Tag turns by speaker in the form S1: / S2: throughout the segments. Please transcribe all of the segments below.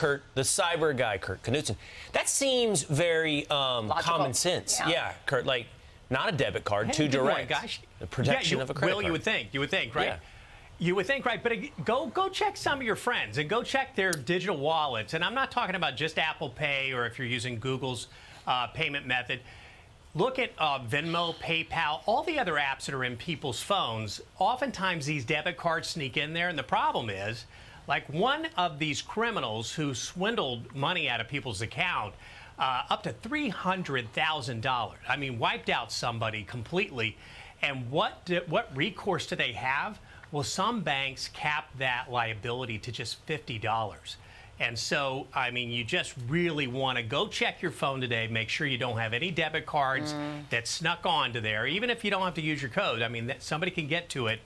S1: Kurt, the cyber guy, Kurt Knutsson. That seems very common sense. Yeah, Kurt, like not a debit card, too direct.
S2: Gosh.
S1: The protection of a credit card.
S2: Well, you would think, right? Yeah. You would think, right? But go check some of your friends and go check their digital wallets. And I'm not talking about just Apple Pay or if you're using Google's payment method. Look at Venmo, PayPal, all the other apps that are in people's phones. Oftentimes, these debit cards sneak in there. And the problem is, like one of these criminals who swindled money out of people's account, up to $300,000. I mean, wiped out somebody completely. And what recourse do they have? Well, some banks cap that liability to just $50. And so, I mean, you just really want to go check your phone today, make sure you don't have any debit cards that snuck onto there, even if you don't have to use your code. I mean, somebody can get to it.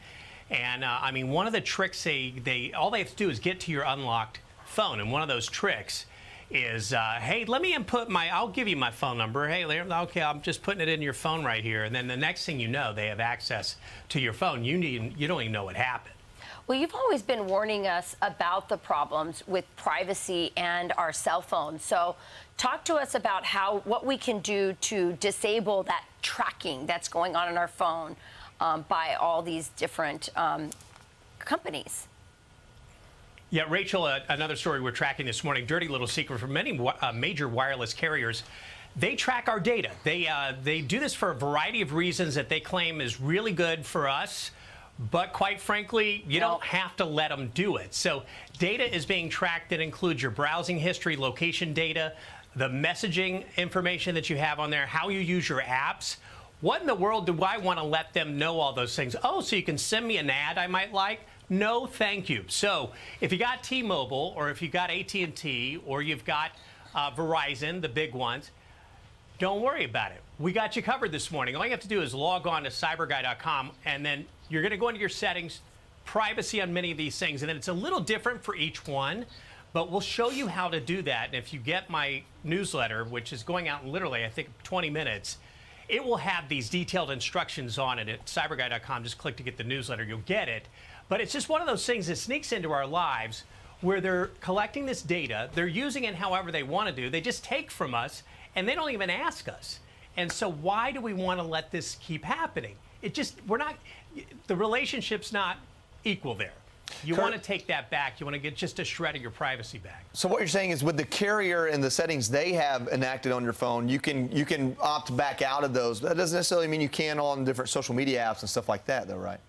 S2: And, I mean, one of the tricks all they have to do is get to your unlocked phone. And one of those tricks is, hey, let me input I'll give you my phone number. Hey, okay, I'm just putting it in your phone right here. And then the next thing you know, they have access to your phone. You don't even know what happened.
S3: Well, you've always been warning us about the problems with privacy and our cell phones. So talk to us about what we can do to disable that tracking that's going on in our phone by all these different companies.
S2: Yeah, Rachel, another story we're tracking this morning, dirty little secret from many major wireless carriers. They track our data. They do this for a variety of reasons that they claim is really good for us. But quite frankly, you don't have to let them do it. So data is being tracked that includes your browsing history, location data, the messaging information that you have on there, how you use your apps. What in the world do I want to let them know all those things? Oh, so you can send me an ad I might like? No, thank you. So if you got T-Mobile or if you got AT&T or you've got Verizon, the big ones, don't worry about it. We got you covered this morning. All you have to do is log on to CyberGuy.com, and then you're going to go into your settings, privacy on many of these things, and then it's a little different for each one, but we'll show you how to do that. And if you get my newsletter, which is going out in literally, I think, 20 minutes, it will have these detailed instructions on it at CyberGuy.com. Just click to get the newsletter. You'll get it. But it's just one of those things that sneaks into our lives where they're collecting this data. They're using it however they want to do. They just take from us, and they don't even ask us. And so why do we want to let this keep happening? The relationship's not equal there. You want to take that back. You want to get just a shred of your privacy back.
S4: So what you're saying is with the carrier and the settings they have enacted on your phone, you can opt back out of those. That doesn't necessarily mean you can on different social media apps and stuff like that, though, right?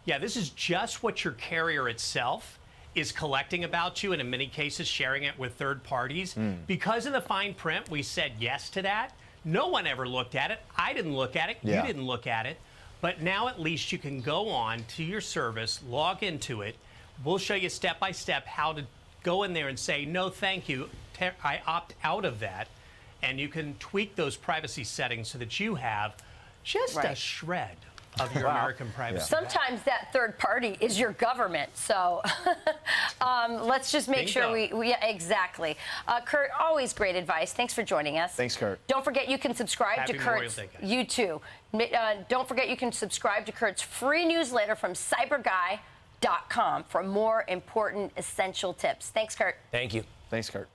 S2: Yeah, this is just what your carrier itself is collecting about you, and in many cases sharing it with third parties. Because of the fine print, we said yes to that. No one ever looked at it. I didn't look at it. You didn't look at it. But now at least you can go on to your service, log into it. We'll show you step by step how to go in there and say, no, thank you. I opt out of that. And you can tweak those privacy settings so that you have just a shred of your American privacy.
S3: Sometimes that third party is your government. So let's just make sure yeah, exactly. Kurt, always great advice. Thanks for joining us.
S4: Thanks, Kurt.
S3: Don't forget you can subscribe to Kurt's. You too. Don't forget you can subscribe to Kurt's free newsletter from CyberGuy.com for more important, essential tips. Thanks, Kurt.
S1: Thank you.
S4: Thanks, Kurt.